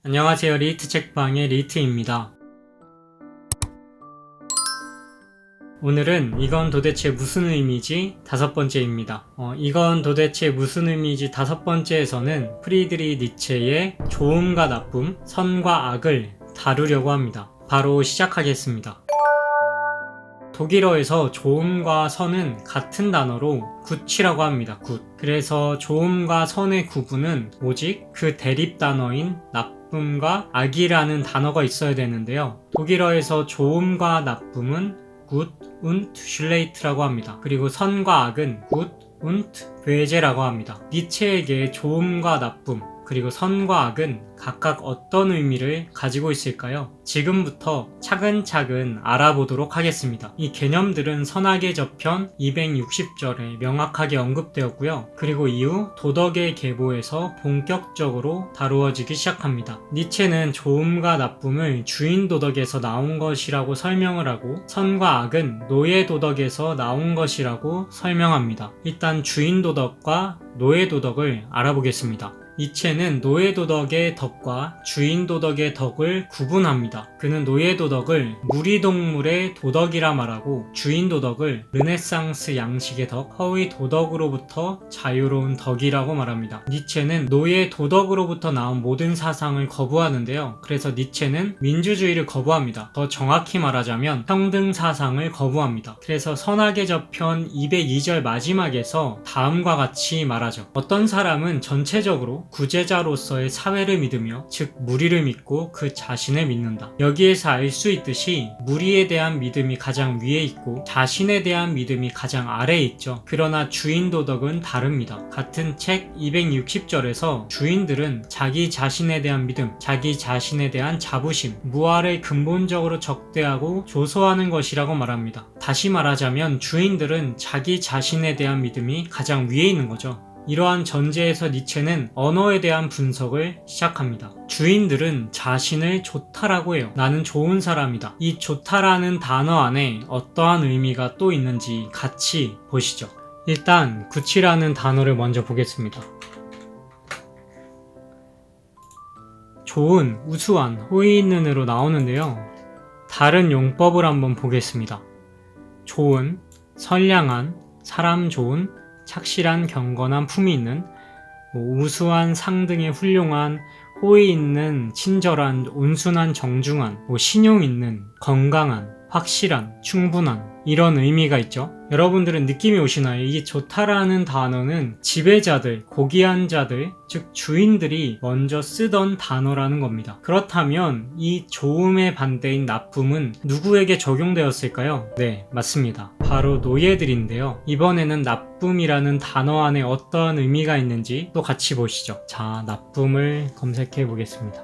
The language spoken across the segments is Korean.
안녕하세요. 리히트 책방의 리히트입니다. 오늘은 이건 도대체 무슨 의미지? 5번째입니다. 이건 도대체 무슨 의미지? 5번째에서는 프리드리히 니체의 좋음과 나쁨, 선과 악을 다루려고 합니다. 바로 시작하겠습니다. 독일어에서 좋음과 선은 같은 단어로 굿이라고 합니다. 굿. 그래서 좋음과 선의 구분은 오직 그 대립 단어인 나쁨과 악이라는 단어가 있어야 되는데요. 독일어에서 좋음과 나쁨은 gut und schlecht라고 합니다. 그리고 선과 악은 gut und böse라고 합니다. 니체에게 좋음과 나쁨, 그리고 선과 악은 각각 어떤 의미를 가지고 있을까요? 지금부터 차근차근 알아보도록 하겠습니다. 이 개념들은 선악의 저편 260절에 명확하게 언급되었고요. 그리고 이후 도덕의 계보에서 본격적으로 다루어지기 시작합니다. 니체는 좋음과 나쁨을 주인 도덕에서 나온 것이라고 설명을 하고, 선과 악은 노예 도덕에서 나온 것이라고 설명합니다. 일단 주인 도덕과 노예 도덕을 알아보겠습니다. 니체는 노예 도덕의 덕과 주인 도덕의 덕을 구분합니다. 그는 노예 도덕을 무리동물의 도덕이라 말하고, 주인 도덕을 르네상스 양식의 덕, 허위 도덕으로부터 자유로운 덕이라고 말합니다. 니체는 노예 도덕으로부터 나온 모든 사상을 거부하는데요. 그래서 니체는 민주주의를 거부합니다. 더 정확히 말하자면 평등 사상을 거부합니다. 그래서 선악의 저편 202절 마지막에서 다음과 같이 말하죠. 어떤 사람은 전체적으로 구제자로서의 사회를 믿으며, 즉 무리를 믿고 그 자신을 믿는다. 여기에서 알 수 있듯이 무리에 대한 믿음이 가장 위에 있고 자신에 대한 믿음이 가장 아래에 있죠. 그러나 주인 도덕은 다릅니다. 같은 책 260절에서 주인들은 자기 자신에 대한 믿음, 자기 자신에 대한 자부심, 무아를 근본적으로 적대하고 조소하는 것이라고 말합니다. 다시 말하자면 주인들은 자기 자신에 대한 믿음이 가장 위에 있는 거죠. 이러한 전제에서 니체는 언어에 대한 분석을 시작합니다. 주인들은 자신을 좋다라고 해요. 나는 좋은 사람이다. 이 좋다라는 단어 안에 어떠한 의미가 또 있는지 같이 보시죠. 일단 굿이라는 단어를 먼저 보겠습니다. 좋은, 우수한, 호의 있는으로 나오는데요. 다른 용법을 한번 보겠습니다. 좋은, 선량한, 사람 좋은, 착실한, 경건한, 품이 있는, 우수한, 상등의 훌륭한, 호의 있는, 친절한, 온순한, 정중한, 신용 있는, 건강한, 확실한, 충분한, 이런 의미가 있죠. 여러분들은 느낌이 오시나요? 이게 좋다라는 단어는 지배자들, 고귀한 자들, 즉 주인들이 먼저 쓰던 단어라는 겁니다. 그렇다면 이 좋음의 반대인 나쁨은 누구에게 적용되었을까요? 네, 맞습니다. 바로 노예들인데요. 이번에는 나쁨이라는 단어 안에 어떠한 의미가 있는지 또 같이 보시죠. 자, 나쁨을 검색해 보겠습니다.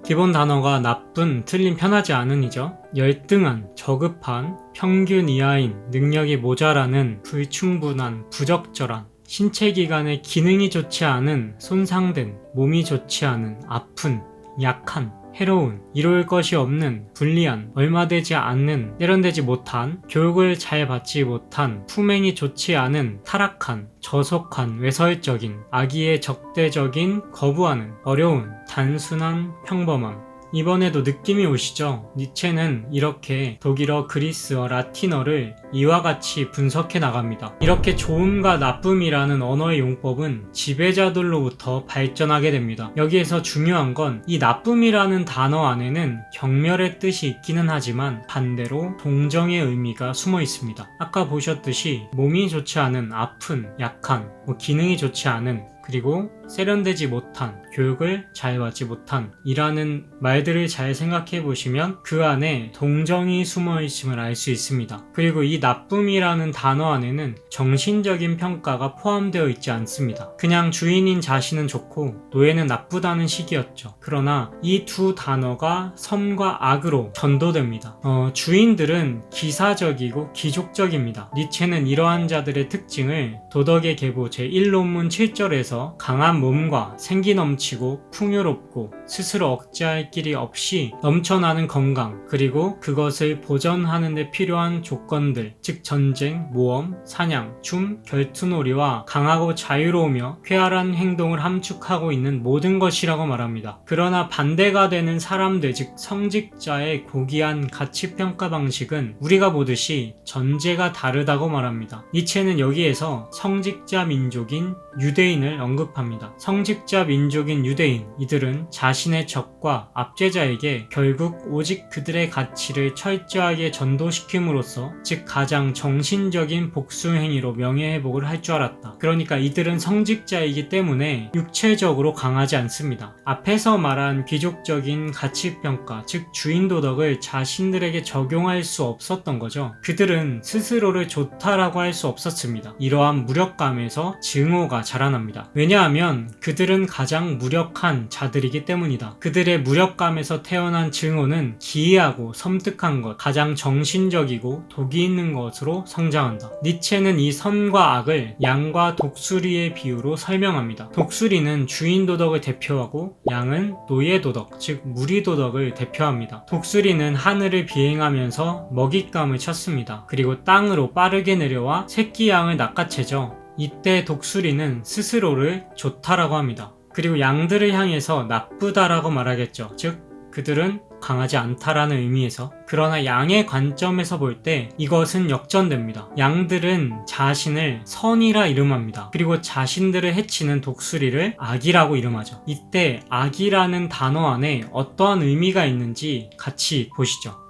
기본 단어가 나쁜, 틀린, 편하지 않은이죠. 열등한, 저급한, 평균 이하인, 능력이 모자라는, 불충분한, 부적절한, 신체 기관의 기능이 좋지 않은, 손상된, 몸이 좋지 않은, 아픈, 약한, 해로운, 이룰 것이 없는, 불리한, 얼마 되지 않는, 세련되지 못한, 교육을 잘 받지 못한, 품행이 좋지 않은, 타락한, 저속한, 외설적인, 악의에 적대적인, 거부하는, 어려운, 단순한, 평범함. 이번에도 느낌이 오시죠? 니체는 이렇게 독일어, 그리스어, 라틴어를 이와 같이 분석해 나갑니다. 이렇게 좋음과 나쁨이라는 언어의 용법은 지배자들로부터 발전하게 됩니다. 여기에서 중요한 건 이 나쁨이라는 단어 안에는 경멸의 뜻이 있기는 하지만 반대로 동정의 의미가 숨어 있습니다. 아까 보셨듯이 몸이 좋지 않은, 아픈, 약한, 기능이 좋지 않은, 그리고 세련되지 못한, 교육을 잘 받지 못한 이라는 말들을 잘 생각해 보시면 그 안에 동정이 숨어 있음을 알 수 있습니다. 그리고 이 나쁨이라는 단어 안에는 정신적인 평가가 포함되어 있지 않습니다. 그냥 주인인 자신은 좋고 노예는 나쁘다는 식이었죠. 그러나 이 두 단어가 선과 악으로 전도됩니다. 주인들은 기사적이고 기족적입니다. 니체는 이러한 자들의 특징을 도덕의 계보 제1논문 7절에서 강한 몸과 생기 넘치는 넘치고 풍요롭고 스스로 억제할 길이 없이 넘쳐나는 건강, 그리고 그것을 보전하는 데 필요한 조건들, 즉 전쟁, 모험, 사냥, 춤, 결투놀이와 강하고 자유로우며 쾌활한 행동을 함축하고 있는 모든 것이라고 말합니다. 그러나 반대가 되는 사람들, 즉 성직자의 고귀한 가치평가 방식은 우리가 보듯이 전제가 다르다고 말합니다. 니체는 여기에서 성직자 민족인 유대인을 언급합니다. 성직자 민족인 유대인, 이들은 자신의 적과 압제자에게 결국 오직 그들의 가치를 철저하게 전도시킴으로써, 즉 가장 정신적인 복수 행위로 명예회복을 할 줄 알았다. 그러니까 이들은 성직자이기 때문에 육체적으로 강하지 않습니다. 앞에서 말한 귀족적인 가치평가, 즉 주인도덕을 자신들에게 적용할 수 없었던 거죠. 그들은 스스로를 좋다라고 할 수 없었습니다. 이러한 무력감에서 증오가 자라납니다. 왜냐하면 그들은 가장 무력한 자들이기 때문이다. 그들의 무력감에서 태어난 증오는 기이하고 섬뜩한 것, 가장 정신적이고 독이 있는 것으로 성장한다. 니체는 이 선과 악을 양과 독수리의 비유로 설명합니다. 독수리는 주인도덕을 대표하고 양은 노예도덕, 즉 무리도덕을 대표합니다. 독수리는 하늘을 비행하면서 먹잇감을 쳤습니다. 그리고 땅으로 빠르게 내려와 새끼 양을 낚아채죠. 이때 독수리는 스스로를 좋다라고 합니다. 그리고 양들을 향해서 나쁘다라고 말하겠죠. 즉 그들은 강하지 않다라는 의미에서. 그러나 양의 관점에서 볼 때 이것은 역전됩니다. 양들은 자신을 선이라 이름합니다. 그리고 자신들을 해치는 독수리를 악이라고 이름하죠. 이때 악이라는 단어 안에 어떠한 의미가 있는지 같이 보시죠.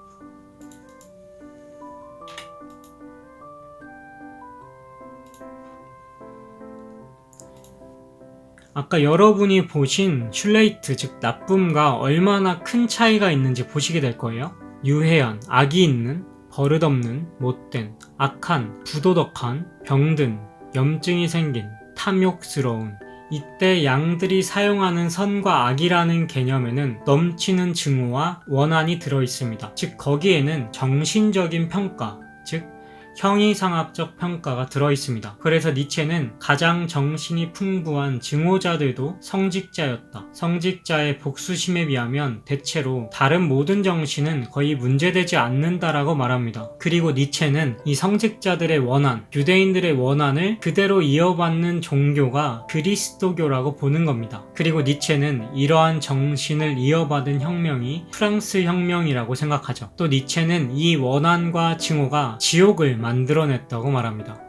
아까 여러분이 보신 슐레이트, 즉 나쁨과 얼마나 큰 차이가 있는지 보시게 될 거예요. 유해한, 악이 있는, 버릇없는, 못된, 악한, 부도덕한, 병든, 염증이 생긴, 탐욕스러운. 이때 양들이 사용하는 선과 악이라는 개념에는 넘치는 증오와 원한이 들어있습니다. 즉 거기에는 정신적인 평가, 즉 형이상학적 평가가 들어있습니다. 그래서 니체는 가장 정신이 풍부한 증오자들도 성직자였다. 성직자의 복수심에 비하면 대체로 다른 모든 정신은 거의 문제되지 않는다라고 말합니다. 그리고 니체는 이 성직자들의 원한, 유대인들의 원한을 그대로 이어받는 종교가 그리스도교라고 보는 겁니다. 그리고 니체는 이러한 정신을 이어받은 혁명이 프랑스 혁명이라고 생각하죠. 또 니체는 이 원한과 증오가 지옥을 만들어냈다고 말합니다.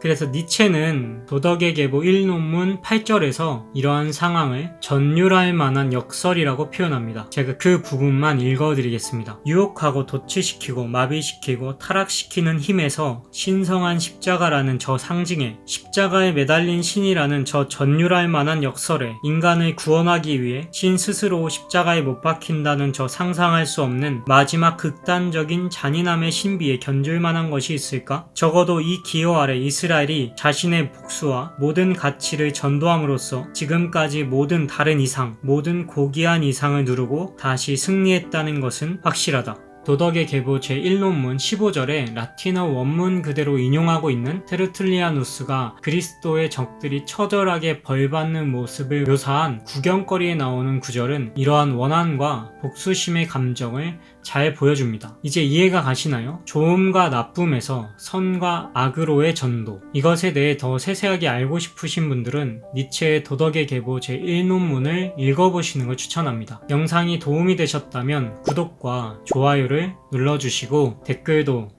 그래서 니체는 도덕의 계보 1논문 8절에서 이러한 상황을 전율할 만한 역설이라고 표현합니다. 제가 그 부분만 읽어드리겠습니다. 유혹하고 도취시키고 마비시키고 타락시키는 힘에서 신성한 십자가라는 저 상징에, 십자가에 매달린 신이라는 저 전율할 만한 역설에, 인간을 구원하기 위해 신 스스로 십자가에 못 박힌다는 저 상상할 수 없는 마지막 극단적인 잔인함의 신비에 견줄 만한 것이 있을까? 적어도 이 기호 아래 이스라엘이 자신의 복수와 모든 가치를 전도함으로써 지금까지 모든 다른 이상, 모든 고귀한 이상을 누르고 다시 승리했다는 것은 확실하다. 도덕의 계보 제1논문 15절에 라틴어 원문 그대로 인용하고 있는 테르툴리아누스가 그리스도의 적들이 처절하게 벌받는 모습을 묘사한 구경거리에 나오는 구절은 이러한 원한과 복수심의 감정을 잘 보여줍니다. 이제 이해가 가시나요? 좋음과 나쁨에서 선과 악으로의 전도. 이것에 대해 더 세세하게 알고 싶으신 분들은 니체의 도덕의 계보 제1논문을 읽어보시는 걸 추천합니다. 영상이 도움이 되셨다면 구독과 좋아요를 눌러주시고 댓글도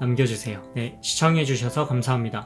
남겨주세요. 네, 시청해주셔서 감사합니다.